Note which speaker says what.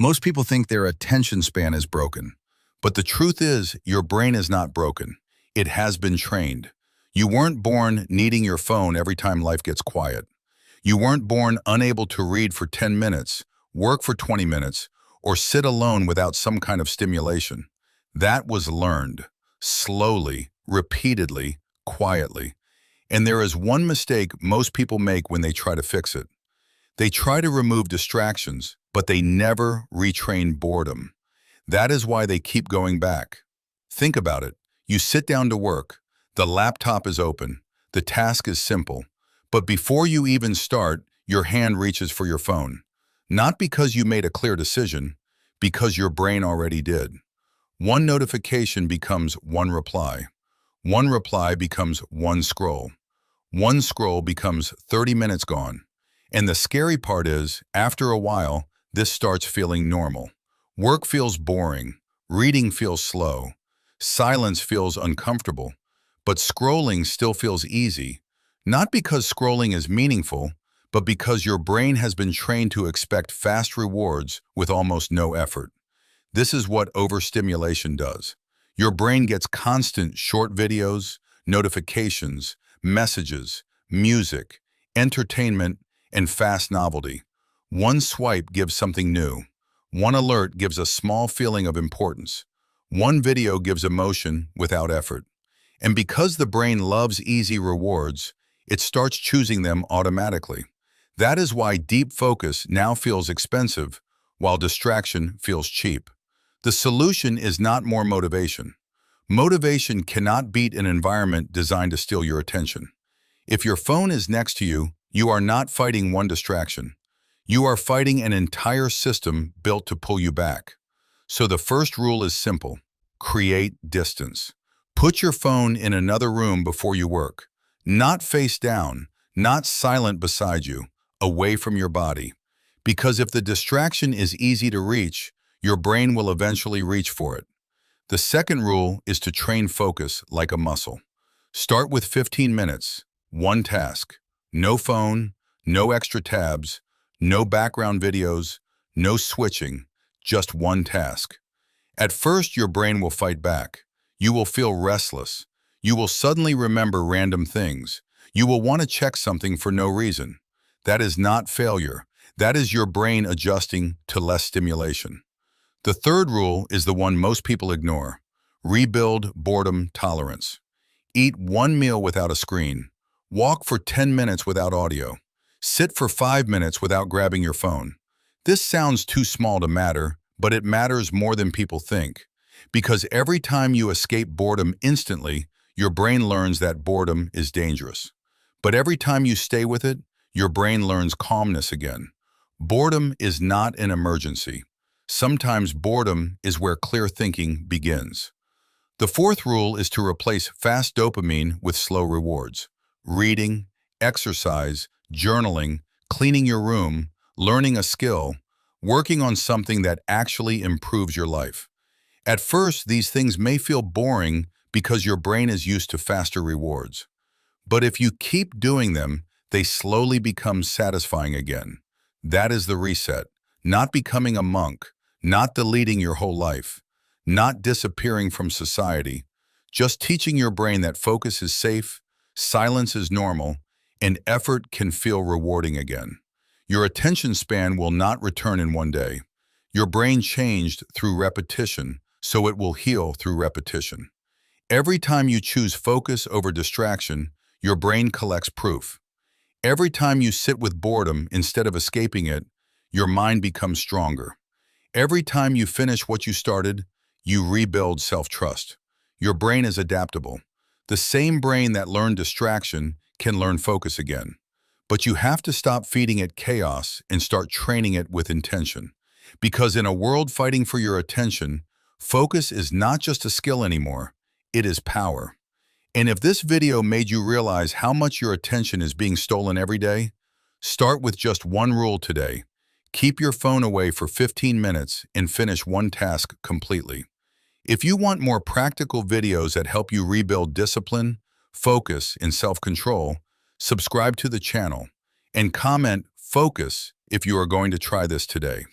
Speaker 1: Most people think their attention span is broken. But the truth is, your brain is not broken. It has been trained. You weren't born needing your phone every time life gets quiet. You weren't born unable to read for 10 minutes, work for 20 minutes, or sit alone without some kind of stimulation. That was learned, slowly, repeatedly, quietly. And there is one mistake most people make when they try to fix it. They try to remove distractions, but they never retrain boredom. That is why they keep going back. Think about it. You sit down to work. The laptop is open. The task is simple. But before you even start, your hand reaches for your phone. Not because you made a clear decision, because your brain already did. One notification becomes one reply. One reply becomes one scroll. One scroll becomes 30 minutes gone. And the scary part is, after a while, this starts feeling normal. Work feels boring. Reading feels slow. Silence feels uncomfortable. But scrolling still feels easy. Not because scrolling is meaningful, but because your brain has been trained to expect fast rewards with almost no effort. This is what overstimulation does. Your brain gets constant short videos, notifications, messages, music, entertainment, and fast novelty. One swipe gives something new. One alert gives a small feeling of importance. One video gives emotion without effort. And because the brain loves easy rewards, it starts choosing them automatically. That is why deep focus now feels expensive, while distraction feels cheap. The solution is not more motivation. Motivation cannot beat an environment designed to steal your attention. If your phone is next to you, you are not fighting one distraction. You are fighting an entire system built to pull you back. So the first rule is simple. Create distance. Put your phone in another room before you work. Not face down, not silent beside you, away from your body. Because if the distraction is easy to reach, your brain will eventually reach for it. The second rule is to train focus like a muscle. Start with 15 minutes, one task. No phone, no extra tabs, no background videos, no switching, just one task. At first, your brain will fight back. You will feel restless. You will suddenly remember random things. You will want to check something for no reason. That is not failure. That is your brain adjusting to less stimulation. The third rule is the one most people ignore. Rebuild boredom tolerance. Eat one meal without a screen. Walk for 10 minutes without audio. Sit for 5 minutes without grabbing your phone. This sounds too small to matter, but it matters more than people think. Because every time you escape boredom instantly, your brain learns that boredom is dangerous. But every time you stay with it, your brain learns calmness again. Boredom is not an emergency. Sometimes boredom is where clear thinking begins. The fourth rule is to replace fast dopamine with slow rewards. Reading, exercise, journaling, cleaning your room, learning a skill, working on something that actually improves your life. At first, these things may feel boring because your brain is used to faster rewards. But if you keep doing them, they slowly become satisfying again. That is the reset. Not becoming a monk, not deleting your whole life, not disappearing from society, just teaching your brain that focus is safe, silence is normal, and effort can feel rewarding again. Your attention span will not return in one day. Your brain changed through repetition, so it will heal through repetition. Every time you choose focus over distraction, your brain collects proof. Every time you sit with boredom instead of escaping it, your mind becomes stronger. Every time you finish what you started, you rebuild self-trust. Your brain is adaptable. The same brain that learned distraction can learn focus again. But you have to stop feeding it chaos and start training it with intention. Because in a world fighting for your attention, focus is not just a skill anymore, it is power. And if this video made you realize how much your attention is being stolen every day, start with just one rule today. Keep your phone away for 15 minutes and finish one task completely. If you want more practical videos that help you rebuild discipline, focus, and self-control, subscribe to the channel and comment "Focus" if you are going to try this today.